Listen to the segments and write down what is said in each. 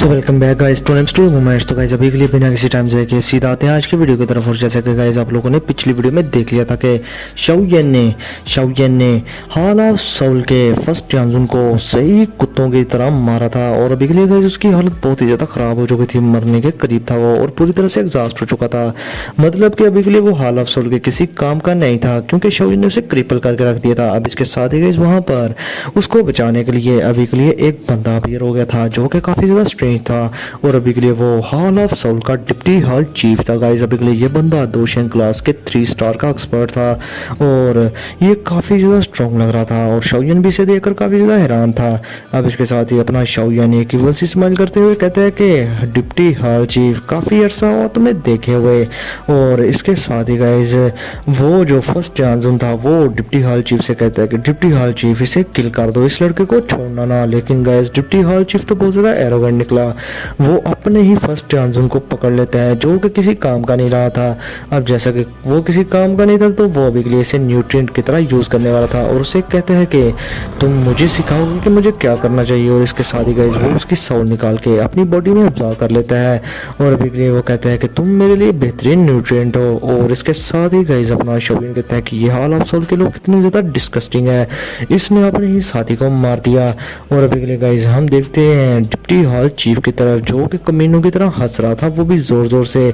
So welcome back guys two names two moments. तो guys अभी के लिए बिना किसी टाइम जाए के सीधा आते हैं आज के वीडियो की तरफ। और जैसे कि गाइस आप लोगों ने पिछली वीडियो में देख लिया था कि शाओयन ने हाल ऑफ सोल के फर्स्ट टियानजुन को सही कुत्तों की तरह मारा था। और अभी के लिए गाइस उसकी हालत बहुत ही ज़्यादा ख़राब हो चुकी थी, मरने के करीब था वो, और पूरी तरह से एग्जॉस्ट हो चुका था। मतलब कि अभी के लिए वो हाल ऑफ सोल के किसी काम का नहीं था, क्योंकि शाओयन ने उसे क्रिपल करके रख दिया था। अब इसके साथ ही गाइस वहाँ पर उसको बचाने के लिए अभी के लिए एक बंदा अपीयर हो गया था जो कि काफ़ी ज़्यादा स्ट्रेंज था। और अभी के लिए वो हाल ऑफ सोल का डिप्टी हॉल चीफ था गाइस। अभी के लिए ये बंदा दोशेन क्लास के 3 स्टार का एक्सपर्ट था और ये काफ़ी ज़्यादा स्ट्रॉन्ग लग रहा था। और शाओयन भी इसे देखकर काफ़ी ज़्यादा हैरान था। अब इसके साथ ही अपना शाओयन एक इवल सी स्माइल करते हुए कहते हैं कि डिप्टी हॉल चीफ काफ़ी अरसा हुआ तुम्हें देखे हुए। और इसके साथ ही गाइस वो जो फर्स्ट टियानजुन था वो डिप्टी हॉल चीफ से कहता है कि डिप्टी हॉल चीफ इसे किल कर दो, इस लड़के को छोड़ना ना। लेकिन गाइस डिप्टी हॉल चीफ तो बहुत ज़्यादा एरोगेंट निकला। वो अपने ही फर्स्ट टियानजुन को पकड़ लेता है जो कि किसी काम का नहीं रहा था। अब जैसा कि वो किसी काम का नहीं था तो वो अभी के लिए इसे न्यूट्रिएंट की तरह यूज़ करने वाला था। और उसे कहते हैं कि तुम मुझे सिखाओगे कि मुझे क्या करना चाहिए। और इसके साथ ही गाइस वो उसकी सोल निकाल के अपनी बॉडी में अब्जॉर्ब कर लेता है। और अभी के लिए वो कहता है कि तुम मेरे लिए बेहतरीन न्यूट्रिएंट हो। और इसके साथ ही गाइस अपना शाओयन कहता है कि ये हाल ऑफ सोल के लोग कितने ज़्यादा डिस्गस्टिंग है, इसने अपने ही साथी को मार दिया। और अभी के लिए गाइस हम देखते हैं डिप्टी हॉल चीफ की तरफ जो कि कमीनों की तरह हंस रहा था, वो भी जोर जोर से।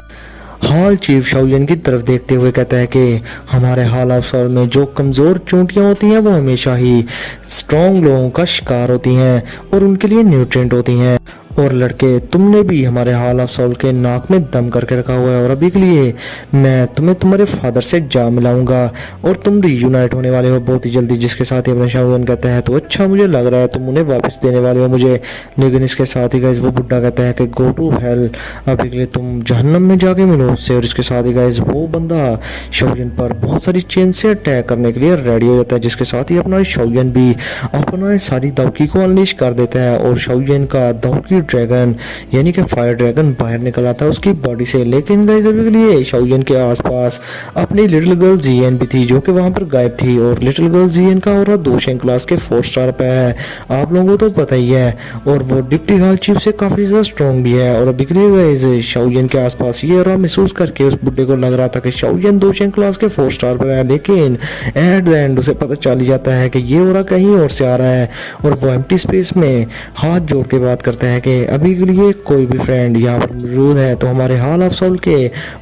हॉल चीफ शाओयन की तरफ देखते हुए कहता है कि हमारे हाल ऑफ सोल में जो कमज़ोर चूंटियाँ होती हैं वो हमेशा ही स्ट्रॉन्ग लोगों का शिकार होती हैं और उनके लिए न्यूट्रिएंट होती हैं। और लड़के तुमने भी हमारे हाल ऑफ सोल के नाक में दम करके रखा हुआ है। और अभी के लिए मैं तुम्हें तुम्हारे फादर से जा मिलाऊंगा और तुम रीयूनाइट होने वाले हो बहुत ही जल्दी। जिसके साथ ही अपना शाओयन कहता है तो अच्छा मुझे लग रहा है तुम उन्हें वापस देने वाले हो मुझे। लेकिन इसके साथ ही गाइस वो बुड्ढा कहता है कि गो टू हेल, अभी के लिए तुम जहन्नम में जाके मिलो उससे। और इसके साथ ही गाइस वो बंदा शाओयन पर बहुत सारी चेन से अटैक करने के लिए रेडी हो जाता है। जिसके साथ ही अपना शाओयन भी अपना सारी दौकी को अनलीश कर देता है और शाओयन का दौकी ड्रैगन यानी कि फायर ड्रैगन बाहर निकल आता है उसकी बॉडी से। लेकिन गाइस अभी के लिए शाओयन के आसपास अपनी लिटिल गर्ल जीएन भी थी जो कि वहां पर गायब थी। और लिटिल गर्ल जीएन का और दोशेन क्लास के 4 स्टार पे है, आप लोगों को तो पता ही है। और वो डिप्टी हॉल चीफ से काफी ज्यादा स्ट्रॉन्ग भी है। और अभी के लिए गाइस शाओयन के आसपास ये और महसूस करके उस बुड्ढे को लग रहा था कि शाओयन दोशेन क्लास के 4 स्टार पर है। लेकिन एट द एंड उसे पता चल जाता है कि ये और कहीं और से आ रहा है। और वो एम्प्टी स्पेस में हाथ जोड़ के बात करता है कि अभी के लिए कोई भी फ्रेंड यहाँ पर मौजूद है तो हमारे हाल ऑफ सोल के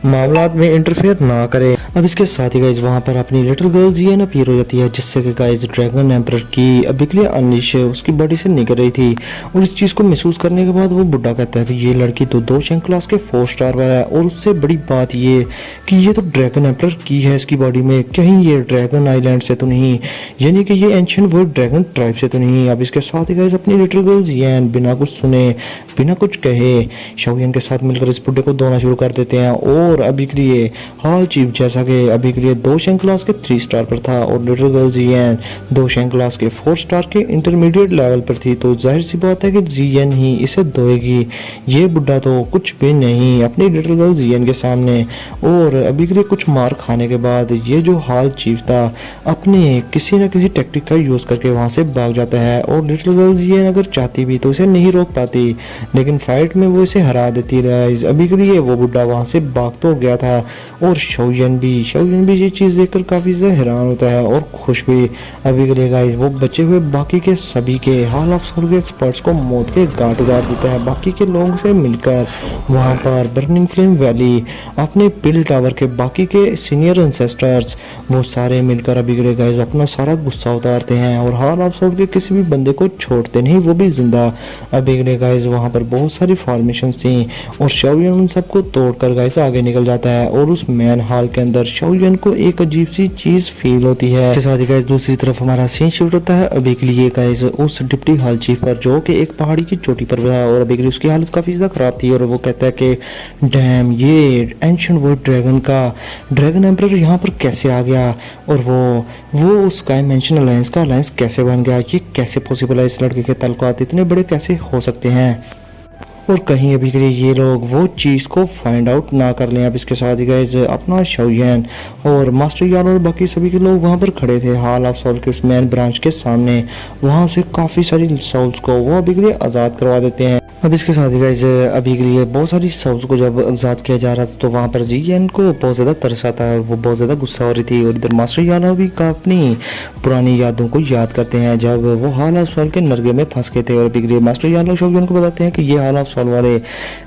मामलात में इंटरफेयर ना करे। अब इसके साथ ही गाइस वहाँ पर अपनी लिटिल गर्ल जीएन अपीयर हो जाती है जिससे कि गाइस ड्रैगन एम्परर की अभी के लिए अनलिश उसकी बॉडी से निकल रही थी। और इस चीज़ को महसूस करने के बाद वो बुड्ढा कहता है कि ये लड़की तो दोशेन क्लास के 4 स्टार पर है। और उससे बड़ी बात ये कि ये तो ड्रैगन एम्परर की है इसकी बॉडी में, कहीं ये ड्रैगन आइलैंड से तो नहीं, यानी कि ये एंशिएंट वर्ल्ड ड्रैगन ट्राइब से तो नहीं। अब इसके साथ ही गाइस अपनी लिटिल गर्ल जीएन बिना कुछ सुने बिना कुछ कहे शाओयन के साथ मिलकर इस बुड्ढे को धोना शुरू कर देते हैं। और अभी के लिए हॉल चीफ जैसा कि अभी के लिए दोशेन क्लास के 3 स्टार पर था और लिटिल गर्ल जीएन दोशेन क्लास के 4 स्टार के इंटरमीडिएट लेवल पर थी, तो जाहिर सी बात है कि जीएन ही इसे धोएगी। ये बुड्ढा तो कुछ भी नहीं अपनी लिटिल गर्ल जीएन के सामने। और अभी के लिए कुछ मार खाने के बाद ये जो हॉल चीफ था अपने किसी न किसी टेक्टिक का यूज़ करके वहाँ से भाग जाता है। और लिटिल गर्ल जीएन अगर चाहती भी तो इसे नहीं रोक पाती, लेकिन फाइट में वो इसे हरा देती रही। अभी के लिए वो बुड्ढा वहां से भाग तो गया था। और शाओयन भी ये चीज़ देखकर काफ़ी ज़्यादा हैरान होता है और खुश भी। अभी के लिए गाइस वो बचे हुए बाकी के सभी के हाल ऑफ सोल के एक्सपर्ट्स को मौत के घाट उतार देता है। बाकी के लोगों से मिलकर वहां पर बर्निंग फ्लेम वैली अपने पिल टावर के बाकी के सीनियर एंसेस्टर्स वो सारे मिलकर अभी के लिए गाइस अपना सारा गुस्सा उतारते हैं और हाल ऑफ सोल के किसी भी बंदे को छोड़ते नहीं, वो भी जिंदा। अभी के लिए गाइस वहां पर बहुत सारी फॉर्मेशंस थी और शाओयन उन सबको तोड़कर गाइस आगे निकल जाता है। और उस मैन हॉल के अंदर शाओयन को एक अजीब सी चीज फील होती है। इसके साथ ही गाइस दूसरी तरफ हमारा सीन शिफ्ट होता है अभी के लिए गाइस उस डिप्टी हॉल चीफ पर जो कि एक पहाड़ी की चोटी पर था। और अभी के लिए उसकी हालत काफी ज्यादा खराब थी और वो कहता है कि डैम ये एंशिएंट वर्ल्ड ड्रैगन का ड्रैगन एम्परर यहाँ पर कैसे आ गया और वो स्काई मेंशन अलायंस का अलायंस कैसे बन गया, ये कैसे पॉसिबल है, इस लड़के के तलकात इतने बड़े कैसे हो सकते हैं। और कहीं अभी के लिए ये लोग वो चीज़ को फाइंड आउट ना कर लें। अब इसके साथ ही गाइज अपना शाओयन और मास्टर यान और बाकी सभी के लोग वहाँ पर खड़े थे हॉल ऑफ सोल के उस मेन ब्रांच के सामने। वहाँ से काफ़ी सारी सोल्स को वो अभी के लिए आज़ाद करवा देते हैं। अब इसके साथ ही गाइज अभी के लिए बहुत सारी सोल्स को जब आज़ाद किया जा रहा था तो वहाँ पर जीएन को बहुत ज़्यादा तरस आता है और वो बहुत ज़्यादा गुस्सा हो रही थी। और इधर मास्टर यानो भी अपनी पुरानी यादों को याद करते हैं जब वो हॉल ऑफ सोल के नरगे में फंस गए थे। और अभी के लिए मास्टर यानो शाओयन को बताते हैं कि ये हॉल ऑफ सोल वाले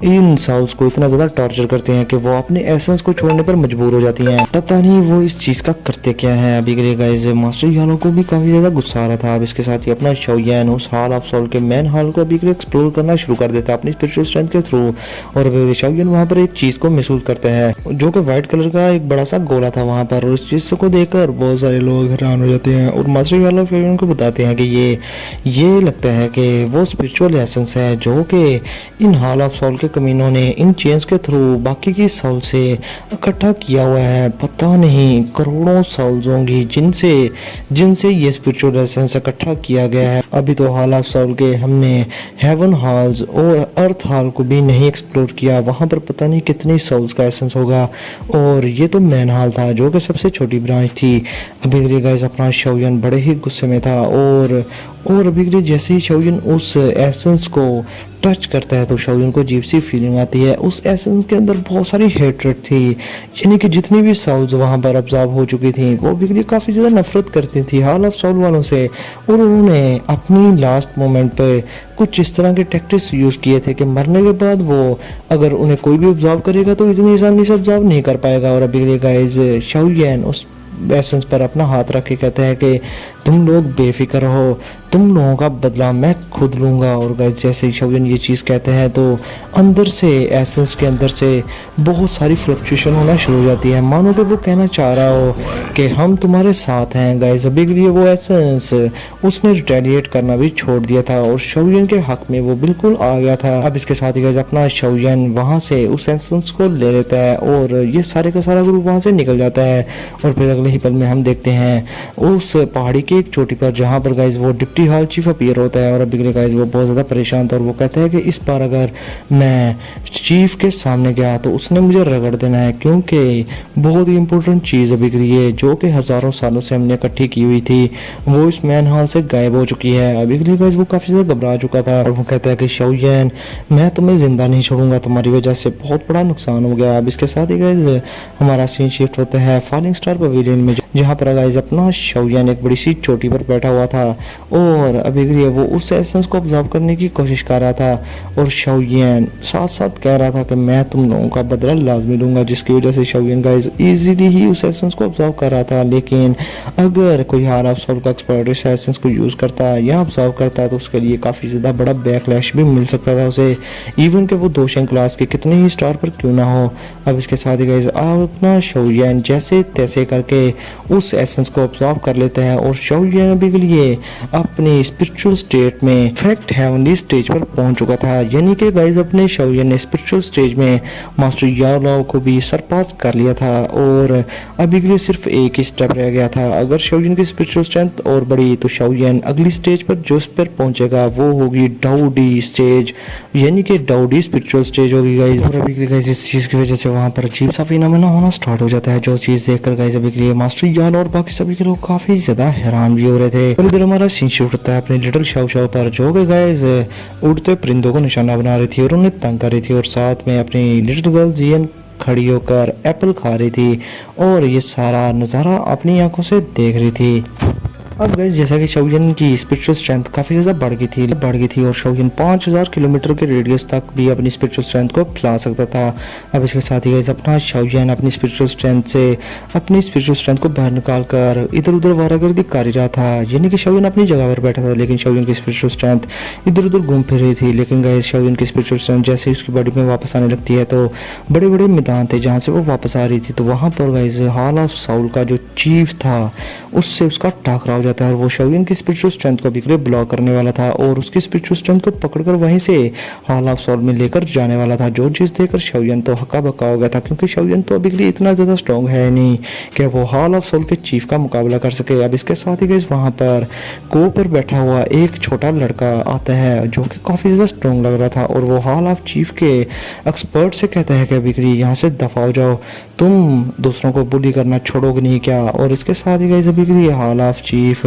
इन सोल्स को इतना ज़्यादा टॉर्चर करते हैं कि वो अपने एसेंस को छोड़ने पर मजबूर हो जाती हैं। पता नहीं वो इस चीज़ का करते क्या है। अभी के लिए गाइज मास्टर यानो को भी काफ़ी ज़्यादा गुस्सा आ रहा था। अब इसके साथ ही अपना शाओयन उस हॉल ऑफ सोल के मेन हॉल को अभी के लिए एक्सप्लोर करना शुरू कर देता है अपनी स्पिरिचुअल स्ट्रेंथ के थ्रू। और अभी शाओयन वहाँ पर एक चीज़ को महसूस करता है जो कि व्हाइट कलर का एक बड़ा सा गोला था वहाँ पर। और उस चीज़ को देखकर बहुत सारे लोग हैरान हो जाते हैं और मास्टर यानो शाओयन को बताते हैं कि ये लगता है कि वो स्पिरिचुअल एसेंस है जो कि इन हॉल ऑफ सोल के कमीनों ने इन चेन्स के थ्रू बाकी की सोल से इकट्ठा किया हुआ है। पता नहीं करोड़ों सोल्स होंगी जिनसे ये स्पिरिचुअल एसेंस इकट्ठा किया गया है। अभी तो हॉल ऑफ सोल के हमने हेवन हॉल्स और अर्थ हॉल को भी नहीं एक्सप्लोर किया। वहाँ पर पता नहीं कितनी सोल्स का एसेंस होगा। और ये तो मैन हॉल था जो कि सबसे छोटी ब्रांच थी। अभी के लिए गाइस अपना शाओयन बड़े ही गुस्से में था और अभी के लिए जैसे ही शाओयन उस एसेंस को टच करता है तो शाओयन को अजीब सी फीलिंग आती है। उस एसेंस के अंदर बहुत सारी हेट्रेड थी, यानी कि जितनी भी सोल्स वहाँ पर ऑब्जर्व हो चुकी थी वो अभी के लिए काफ़ी ज़्यादा नफरत करती थी हॉल ऑफ सोल वालों से। और उन्होंने अपनी लास्ट मोमेंट पे कुछ इस तरह के टैक्टिक्स यूज़ किए थे कि मरने के बाद वो अगर उन्हें कोई भी ऑब्जर्व करेगा तो इतनी आसानी से ऑब्जर्व नहीं कर पाएगा। और अभी के लिए गाइस शाओयन उस एसेंस पर अपना हाथ रख के कहते हैं कि तुम लोग बेफिक्र हो, तुम लोगों का बदला मैं खुद लूँगा। और गाइस जैसे ही शाओयन ये चीज़ कहते हैं तो अंदर से एसेंस के अंदर से बहुत सारी फ्लक्चुएशन होना शुरू हो जाती है, मानो कि वो कहना चाह रहा हो कि हम तुम्हारे साथ हैं। गाइस अभी के लिए वो एसेंस उसने रिटेलिएट करना भी छोड़ दिया था और शाओयन के हक में वो बिल्कुल आ गया था। अब इसके साथ ही गाइस अपना शाओयन वहाँ से उस एसेंस को ले लेता है और ये सारे का सारा ग्रुप वहाँ से निकल जाता है। और फिर अगले ही पल में हम देखते हैं उस पहाड़ी की एक चोटी पर जहाँ पर गाइस वो डिप्टी हॉल चीफ अपीयर होता है। और अभी के लिए गाइस वो बहुत ज़्यादा परेशान था और वो कहता है कि इस बार अगर मैं चीफ के सामने गया तो उसने मुझे रगड़ देना है, क्योंकि बहुत ही इंपॉर्टेंट चीज़ अभी के लिए जो कि हज़ारों सालों से हमने इकट्ठी की हुई थी वो इस मैन हॉल से गायब हो चुकी है। अभी के लिए गाइस वो काफ़ी ज़्यादा घबरा चुका था और वो कहता है कि शाओयन मैं तुम्हें ज़िंदा नहीं छोड़ूंगा, तुम्हारी वजह से बहुत बड़ा नुकसान हो गया। अब इसके साथ ही गाइस हमारा सीन शिफ्ट होता है फॉलिंग स्टार पवेलियन में जहाँ पर गाइस अपना शाओयन एक बड़ी सी चोटी पर बैठा हुआ था और अभी के लिए वो उस एसेंस को ऑब्जर्व करने की कोशिश कर रहा था। और शाओयन साथ साथ कह रहा था कि मैं तुम लोगों का बदला लाजमी लूंगा, जिसकी वजह से शाओयन गाइस इजीली ही उस एसेंस को ऑब्जर्व कर रहा था। लेकिन अगर कोई हॉल ऑफ सोल का एक्सपर्ट इस एसेंस को यूज़ करता या ऑब्जर्व करता तो उसके लिए काफ़ी ज़्यादा बड़ा बैकलैश भी मिल सकता था उसे, इवन कि वो दोशन क्लास के कितने ही स्टार पर क्यों ना हो। अब इसके साथ ही गाइस आप अपना शाओयन जैसे तैसे करके उस एसेंस को ऑब्जर्व कर लेते हैं और शाओयन अभी के लिए अपनी स्पिरिचुअल स्टेट में फैक्ट हेवनली स्टेज पर पहुंच चुका था, यानी कि गाइस अपने शाओयन ने स्पिरिचुअल स्टेज में मास्टर याओ को भी सरपास कर लिया था और अभी के लिए सिर्फ एक ही स्टेप रह गया था। अगर शाओयन की स्पिरिचुअल स्ट्रेंथ और बढ़ी तो शाओयन अगली स्टेज पर जो पर पहुंचेगा वो होगी डाउडी स्टेज, यानी कि डाउडी स्पिरिचुअल स्टेज होगी गाइस। और अभी के लिए गाइस इस चीज़ की वजह से वहाँ पर अजीब सा फिनोमेना होना स्टार्ट हो जाता है, जो चीज़ देखकर गाइस अभी के लिए मास्टर याओ और बाकी सभी के लोग काफ़ी ज़्यादा हैरान भी हो रहे थे। और इधर हमारा सीन शूट होता है अपने लिटिल शाओ पर, जो कि गाइस उड़ते परिंदों को निशाना बना रही थी और उन्हें तंग कर रही थी और साथ में अपनी लिटिल गर्ल जियन खड़ी होकर एप्पल खा रही थी और ये सारा नज़ारा अपनी आंखों से देख रही थी। अब गाइस जैसा कि शाओयन की स्पिरिचुअल स्ट्रेंथ काफ़ी ज़्यादा बढ़ गई थी और शाओयन 5000 किलोमीटर के रेडियस तक भी अपनी स्पिरिचुअल स्ट्रेंथ को फैला सकता था। अब इसके साथ ही गाइस अपना शाओयन अपनी स्पिरिचुअल स्ट्रेंथ को बाहर निकाल कर इधर उधर वारागर्दी कर रहा था, यानी कि शाओयन अपनी जगह पर बैठा था लेकिन शाओयन की स्पिरिचुअल स्ट्रेंथ इधर उधर घूम फिर रही थी। लेकिन गाइस शाओयन की स्पिरिचुअल स्ट्रेंथ जैसे ही उसकी बॉडी में वापस आने लगती है तो बड़े बड़े मैदान थे जहाँ से वो वापस आ रही थी, तो वहाँ पर गाइस हॉल ऑफ सोल का जो चीफ था उससे उसका टकराव जाता है और वो शाओयन की स्पिरिचुअल स्ट्रेंथ को अभी के लिए ब्लॉक करने वाला था और उसकी स्पिरिचुअल स्ट्रेंथ को पकड़कर वहीं से हॉल ऑफ सोल में लेकर जाने वाला था। जो चीज़ देखकर शाओयन तो हक्का बक्का हो गया था, क्योंकि शाओयन तो अभी के लिए इतना ज़्यादा स्ट्रॉन्ग है नहीं कि वो हॉल ऑफ सोल के चीफ का मुकाबला कर सके। अब इसके साथ ही गाइस वहाँ पर को पर बैठा हुआ एक छोटा लड़का आता है जो कि काफ़ी ज़्यादा स्ट्रॉन्ग लग रहा था और वो हॉल ऑफ चीफ के एक्सपर्ट से कहता है कि अभी के लिए यहाँ से दफा हो जाओ, तुम दूसरों को बुली करना छोड़ोगे नहीं क्या। और इसके साथ ही गाइस अभी के लिए हॉल ऑफ चीफ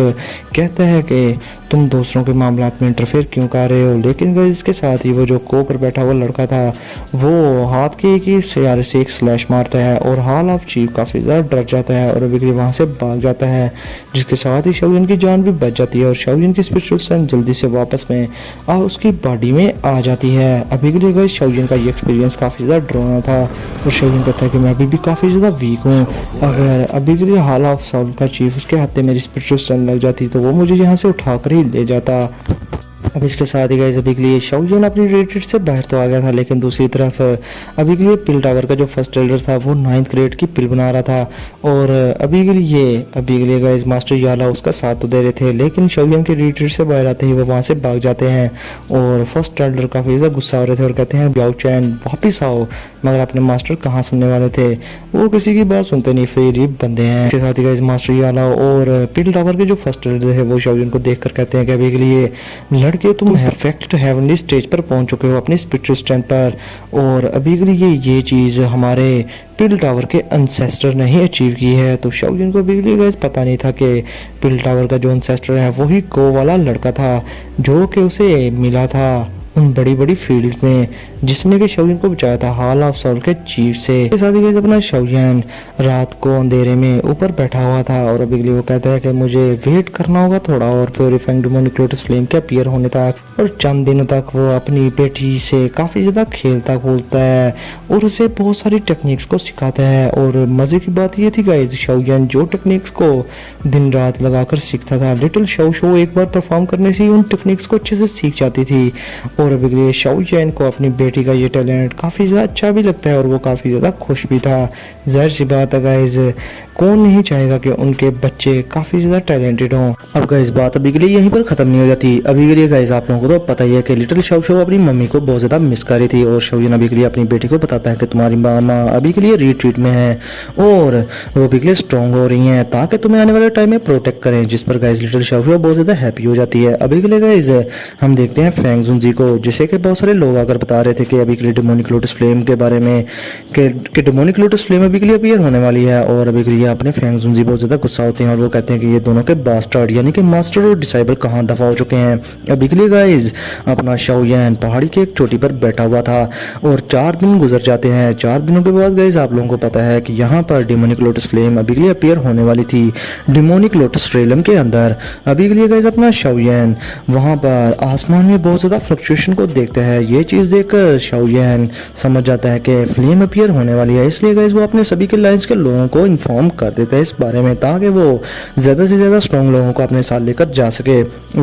कहता है कि तुम दूसरों के मामलात में इंटरफेयर क्यों कर रहे हो। लेकिन गाइस इसके साथ ही वो जो को पर बैठा हुआ लड़का था वो हाथ के एक ही इशारे से एक स्लैश मारता है और हॉल ऑफ चीफ काफ़ी ज़्यादा डर जाता है और अभी के लिए वहाँ से भाग जाता है, जिसके साथ ही शाओयन की जान भी बच जाती है और शाओयन की स्पिरिचुअल स्ट्रेंथ जल्दी से वापस में उसकी बॉडी में आ जाती है। अभी के लिए गाइस शाओयन का ये एक्सपीरियंस काफ़ी ज़्यादा डरावना था और शाओयन कहता है कि मैं अभी भी काफ़ी ज़्यादा वीक हूँ, अगर अभी के लिए हॉल ऑफ सोल का चीफ उसके हाथ में मेरी स्पिरिचुअल स्ट्रेंथ लग जाती तो वो मुझे यहाँ से उठाकर ही ले जाता। अब इसके साथ ही गाइस अभी के लिए शाओयन अपनी रिट्रीट से बाहर तो आ गया था, लेकिन दूसरी तरफ अभी के लिए पिल टावर का जो फर्स्ट एल्डर था वो 9th ग्रेड की पिल बना रहा था और अभी के लिए गाइस मास्टर याला उसका साथ तो दे रहे थे, लेकिन शाओयन के रिट्रीट से बाहर आते ही वो वहाँ से भाग जाते हैं और फर्स्ट एल्डर काफ़ी ज़्यादा गुस्सा हो रहे थे और कहते हैं ब्याओ चैन वापिस आओ, मगर अपने मास्टर कहाँ सुनने वाले थे, वो किसी की बात सुनते नहीं, फिर बंदे हैं। इसके साथ ही गाइस मास्टर याला और पिल टावर के जो फर्स्ट एल्डर है वो शाओयन को देख कर कहते हैं कि अभी के लिए लड़के तुम परफेक्ट हेवनली स्टेज पर पहुंच चुके हो अपनी स्पिरिचुअल स्ट्रेंथ पर और अभी के लिए ये चीज़ हमारे पिल टावर के एंसेस्टर ने ही अचीव की है। तो शाओयन को अभी के लिए गाइस पता नहीं था कि पिल टावर का जो एंसेस्टर है वही को वाला लड़का था जो कि उसे मिला था उन बड़ी बड़ी फील्ड में जिसने कि शाओयन को बचाया था हॉल ऑफ सोल के चीफ से। इसके साथ ही अपना शाओयन रात को अंधेरे में ऊपर बैठा हुआ था और अभी के लिए वो कहता है कि मुझे वेट करना होगा थोड़ा और प्योरीफाइंग डेमोनिक लोटस फ्लेम के अपीयर होने तक, और चंद दिनों तक वो अपनी बेटी से काफ़ी ज़्यादा खेलता कूदता है और उसे बहुत सारी टेक्निक्स को सिखाता है। और मज़े की बात ये थी गाइस शाओयन जो टेक्निक्स को दिन रात लगाकर सीखता था, लिटिल शाओ शो एक बार परफॉर्म करने से ही उन टेक्निक्स को अच्छे से सीख जाती थी। और अभी के लिए शाओयन को अपनी बेटी का ये टैलेंट काफ़ी ज़्यादा अच्छा भी लगता है और वो काफ़ी ज़्यादा खुश भी था। जाहिर सी बात है गाइस, कौन नहीं चाहेगा कि उनके बच्चे काफ़ी ज़्यादा टैलेंटेड हों। अब गाइस बात अभी के लिए यहीं पर ख़त्म नहीं हो जाती। अभी के लिए गाइस आप लोगों को तो पता ही है कि लिटिल शाओ शो अपनी मम्मी को बहुत ज़्यादा मिस कर रही थी और शाओयन अभी के लिए अपनी बेटी को बताता है कि तुम्हारी मामा अभी के लिए रिट्रीट में है और वो अभी के लिए स्ट्रॉन्ग हो रही हैं ताकि तुम्हें आने वाले टाइम में प्रोटेक्ट करें, जिस पर गाइस लिटिल शाओ शो बहुत ज़्यादा हैप्पी हो जाती है। अभी के लिए गाइस हम देखते हैं फेंग जुनजी को, जिसे कि बहुत सारे लोग आकर बता रहे थे कि अभी के लिए डेमोनिक लोटस फ्लेम के बारे में कि डेमोनिक लोटस फ्लेम अभी के लिए अपीयर होने वाली है। और अभी के लिए अपने फेंग जुनजी बहुत ज़्यादा गुस्सा होते हैं और वो कहते हैं कि ये दोनों के बास्टर्ड यानी कि मास्टर और डिसाइबल कहाँ दफा हो चुके हैं। अभी के लिए गाइस अपना शाओयन पहाड़ी के एक चोटी पर बैठा हुआ था और 4 दिन गुजर जाते हैं। 4 दिनों के बाद गाइस आप लोगों को पता है कि यहाँ पर डेमोनिक लोटस फ्लेम अभी के लिए अपीयर होने वाली थी डेमोनिक लोटस रेलम के अंदर। अभी के लिए गाइस अपना शाओयन वहाँ पर आसमान में बहुत ज़्यादा फ्लक्चुएशन को देखता है। ये चीज़ देखकर शाओयन समझ जाता है कि फ्लेम अपीयर होने वाली है, इसलिए गाइस वो अपने सभी के लाइन्स के लोगों को इन्फॉर्म कर देता है इस बारे में ताकि वो ज़्यादा से ज़्यादा स्ट्रॉन्ग लोगों को अपने साथ लेकर जा सके।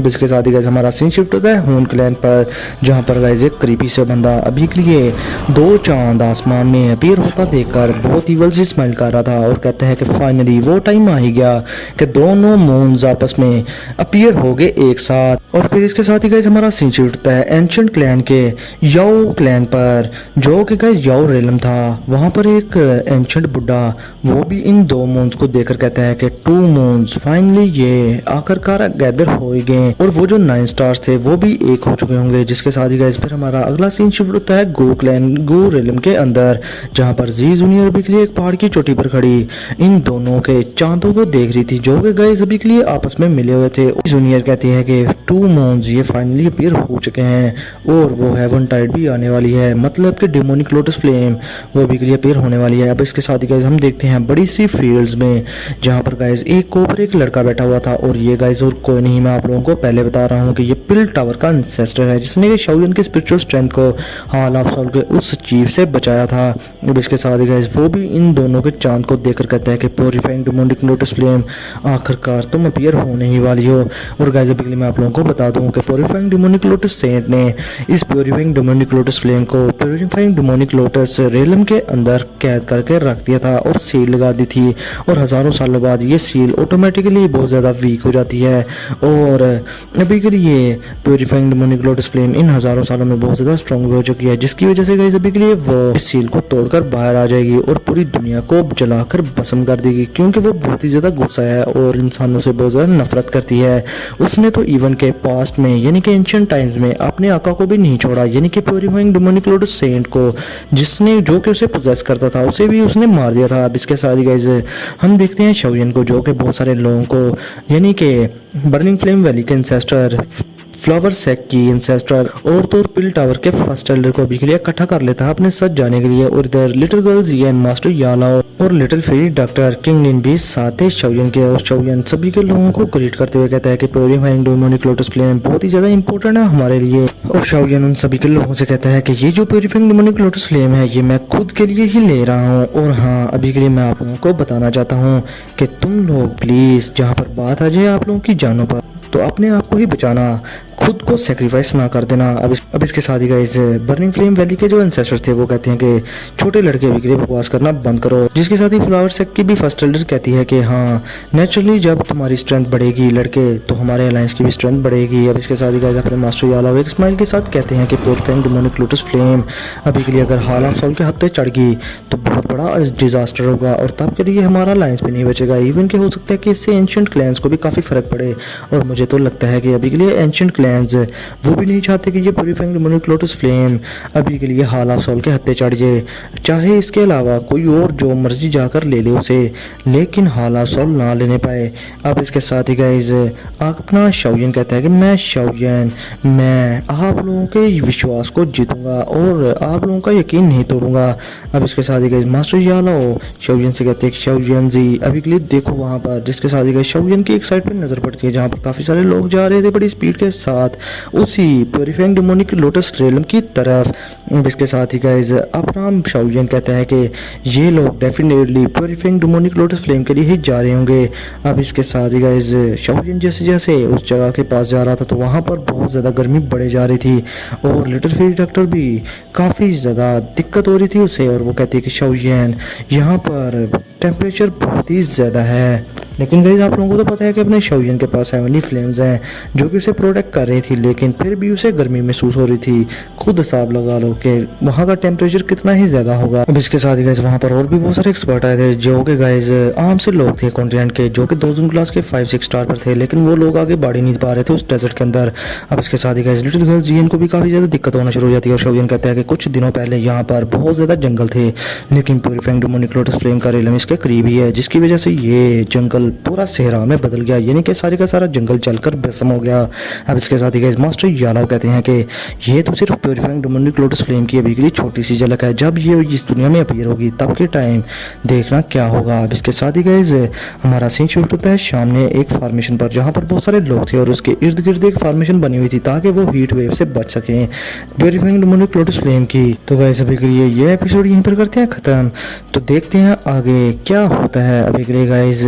इसके साथ ही गाइस हमारा सीन शिफ्ट होता है हून क्लैन पर, जहाँ पर गाइस एक क्रीपी से बंदा अभी के लिए 2 चांद आसमान में अपीयर होता देखकर बहुत ईवल से स्माइल कर रहा था और कहता है कि फाइनली वो टाइम आ ही गया कि दोनों मून्स आपस में अपीयर हो गए एक साथ। और फिर इसके साथ ही गाइस हमारा सीन शिफ्ट होता है एंशिएंट क्लैन के याओ क्लैन पर, जो कि गाइस याओ रेलम था। वहाँ पर एक एंशिएंट बुड्ढा वो भी इन 2 मून्स को देखकर कहता है कि 2 मून्स फाइनली ये आखिरकार गैदर हो ही गए और वो जो 9 स्टार्स थे वो भी एक हो चुके होंगे। जिसके साथ ही गाइस फिर हमारा अगला सीन शिफ्ट होता है गो क्लैन गो रेलम के अंदर, जहाँ पर जी जूनियर अभी के लिए एक पहाड़ की चोटी पर खड़ी इन दोनों के चांदों को देख रही थी जो कि गाइस अभी के लिए आपस में मिले हुए थे। जूनियर कहती है कि 2 मून्स ये फाइनली अपीयर हो चुके हैं और वो हेवन टाइड भी आने वाली है, मतलब कि डेमोनिक लोटस फ्लेम वो अभी के लिए अपीयर होने वाली है। अब इसके साथ ही गाइस हम देखते हैं बड़ी सी फील्ड्स में, जहाँ पर गाइस एक के ऊपर एक लड़का बैठा हुआ था और ये गाइस और कोई नहीं, मैं आप लोगों को पहले बता रहा हूँ कि ये पिल टावर का एंसेस्टर है जिसने कि शाओयन की स्पिरिचुअल स्ट्रेंथ को हॉल ऑफ सोल के उस चीफ से बचाया था। अब इसके साथ ही गाइस वो भी इन दोनों के चांद को देखकर कहता है कि प्योरीफाइंग डेमोनिक लोटस फ्लेम आखिरकार तुम अपीयर होने ही वाली हो। और गाइस अभी मैं आप लोगों को बता दूं कि प्योरीफाइंग डेमोनिक लोटस सेंट ने इस प्योरीफाइंग डेमोनिक लोटस फ्लेम को प्योरीफाइंग डेमोनिक लोटस रेलम के अंदर कैद करके रख दिया था और सील लगा दी थी, और हज़ारों सालों बाद ये सील ऑटोमेटिकली बहुत ज़्यादा वीक हो जाती है। और अभी के लिए प्योरीफाइंग डेमोनिक लोटस फ्लेम इन हज़ारों सालों में बहुत ज़्यादा स्ट्रॉन्ग हो चुकी है, जिसकी वजह से गाइस अभी के लिए वो इस सील को तोड़कर बाहर आ जाएगी और पूरी दुनिया को जलाकर भस्म कर देगी, क्योंकि वो बहुत ही ज़्यादा गुस्सा है और इंसानों से बहुत ज़्यादा नफरत करती है। उसने तो इवन के पास्ट में यानी कि एंशिएंट टाइम्स में अपने आका को भी नहीं छोड़ा, यानी कि प्योरीफाइंग डेमोनिक लोटस सेंट को, जिसने जो कि उसे पोजेस करता था उसे भी उसने मार दिया था। अब इसके साथ ही गाइस हम देखते हैं शाओयन को, जो कि बहुत सारे लोगों को यानी कि बर्निंग फ्लेम वैली के इंसेस्टर, फ्लावर सेक की इंसेस्टर और तो पिल टावर के फर्स्ट एल्डर को भी के लिए इकट्ठा कर लेता है अपने साथ जाने के लिए। और इधर लिटिल गर्ल्स ये मास्टर याला और लिटिल फेरी डॉक्टर किंग लिन भी साथ ही शाओयन के, और शाओयन सभी के लोगों को ग्रीट करते हुए कहता है कि प्योरीफाइंग डेमोनिक लोटस फ्लेम बहुत ही ज्यादा इंपॉर्टेंट है हमारे लिए। और शाओयन उन सभी के लोगों से कहता है कि ये जो प्योरीफाइंग डेमोनिक लोटस फ्लेम है ये मैं खुद के लिए ही ले रहा हूँ, और हाँ अभी के लिए मैं आप लोगों को बताना चाहता हूँ कि तुम लोग प्लीज जहाँ पर बात आ जाए आप लोगों की जानों पर तो अपने आप को ही बचाना, खुद को सेक्रीफाइस ना कर देना। अब इसके साथ ही गाइस बर्निंग फ्लेम वैली के जो एंसेस्टर्स थे वो कहते हैं कि छोटे लड़के भी के लिए बकवास करना बंद करो, जिसके साथ ही फ्लावर सेक की भी फर्स्ट एल्डर कहती है कि हाँ नेचुरली जब तुम्हारी स्ट्रेंथ बढ़ेगी लड़के तो हमारे अलायंस की भी स्ट्रेंथ बढ़ेगी। अब इसके साथ ही गाइस अपने मास्टर याला एक स्माइल के साथ कहते हैं कि प्योरीफाइंग डेमोनिक लोटस फ्लेम अभी के लिए अगर हाल ऑफ सोल के हद तक चढ़ गई तो बहुत बड़ा डिजास्टर होगा, और तब के लिए हमारा अलायंस भी नहीं बचेगा। इवन के हो सकता है कि इससे एंशिएंट क्लैंस को भी काफ़ी फर्क पड़े, और मुझे तो लगता है कि अभी के लिए एंशिएंट क्लैंस वो भी नहीं चाहते कि ये प्योरीफाइंग डेमोनिक लोटस फ्लेम अभी के लिए हाल ऑफ सोल के हत्ते चढ़ जाए, चाहे इसके अलावा कोई और जो मर्जी जाकर ले ले उसे, लेकिन हाल ऑफ सोल ना लेने पाए। अब इसके साथ ही गाइस अपना शाओयन कहता है कि मैं शाओयन मैं आप लोगों के विश्वास को जीतूंगा और आप लोगों का यकीन नहीं तोड़ूंगा। अब इसके साथ ही गाइस मास्टर यालो शाओयन से कहते हैं कि शाओयन जी अभी के लिए देखो वहाँ पर, जिसके साथ ही गाइस शाओयन की एक साइड पर नजर पड़ती है जहाँ पर काफ़ी सारे लोग जा रहे थे बड़ी स्पीड के साथ उसी प्योरीफाइंग डेमोनिक लोटस रेलम की तरफ। इसके साथ ही गाइस अपना शाओयन कहता है कि ये लोग definitely purifying demonic lotus flame के लिए ही जा रहे होंगे। अब इसके साथ ही गाइस शाओयन जैसे जैसे उस जगह के पास जा रहा था तो वहाँ पर बहुत ज़्यादा गर्मी बढ़े जा रही थी, और लिटिल फेरी डॉक्टर भी काफ़ी ज़्यादा दिक्कत हो रही थी उसे, और वो कहती है कि शाओयन यहाँ पर टेम्परेचर बहुत ही ज़्यादा है। लेकिन गाइस आप लोगों को तो पता है कि अपने शाओयन के पास हेवनली फ्लेम्स हैं जो कि उसे प्रोटेक्ट कर रही थी, लेकिन फिर भी उसे गर्मी महसूस हो रही थी। खुद हिसाब लगा लो कि वहाँ का टेम्परेचर कितना ही ज़्यादा होगा। अब इसके साथ ही गाइस वहाँ पर और भी बहुत सारे एक्सपर्ट आए थे जो कि गाइस आम से लोग थे कॉन्टिनेंट के, जो कि 2 क्लास के 5-6 स्टार पर थे, लेकिन वो लोग आगे बढ़ ही नहीं पा रहे थे उस डेजर्ट के अंदर। अब इसके साथ ही गाइस लिटिल गर्ल जियन को भी काफ़ी ज़्यादा दिक्कत होना शुरू हो जाती है, और शाओयन कहता है कि कुछ दिनों पहले यहाँ पर बहुत ज़्यादा जंगल थे, लेकिन प्योरीफाइंग डेमोनिक लोटस फ्लेम का रेलम इसके करीब ही है, जिसकी वजह से ये जंगल पूरा सहरा में बदल गया, यानी कि सारे का सारा जंगल जलकर भस्म हो गया। अब इसके साथ ही गाइस मास्टर यालाव कहते हैं कि ये तो सिर्फ प्योरीफाइंग डेमोनिक लोटस फ्लेम की अभी के लिए छोटी सी झलक है, जब ये इस दुनिया में अपीयर होगी तब के टाइम देखना क्या होगा। अब इसके साथ ही गाइस हमारा सीन शूट होता है शाम में एक फार्मेशन पर, जहाँ पर बहुत सारे लोग थे और उसके इर्द गिर्द एक फार्मेशन बनी हुई थी ताकि वो हीट वेव से बच सकें प्योरीफाइंग डेमोनिक लोटस फ्लेम की। तो गाइस अभी के लिए ये एपिसोड यहीं पर करते हैं खत्म, तो देखते हैं आगे क्या होता है। अभी के लिए गाइस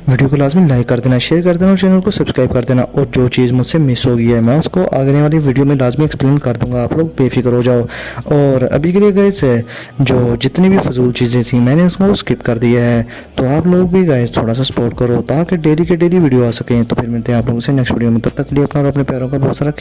वीडियो को लाजमी लाइक कर देना, शेयर कर देना और चैनल को सब्सक्राइब कर देना, और जो चीज़ मुझसे मिस हो गई है मैं उसको आगे वाली वीडियो में लाजमी एक्सप्लेन कर दूंगा, आप लोग बेफिक्र हो जाओ। और अभी के लिए गाइस जो जितनी भी फजूल चीज़ें थी मैंने उसको स्किप कर दिया है, तो आप लोग भी गाइस थोड़ा सा सपोर्ट करो ताकि डेली के डेली वीडियो आ सकें। तो फिर मिलते हैं आप लोगों से नेक्स्ट वीडियो में, तब तक के लिए अपना और अपने प्यारों का बहुत सारा ख्याल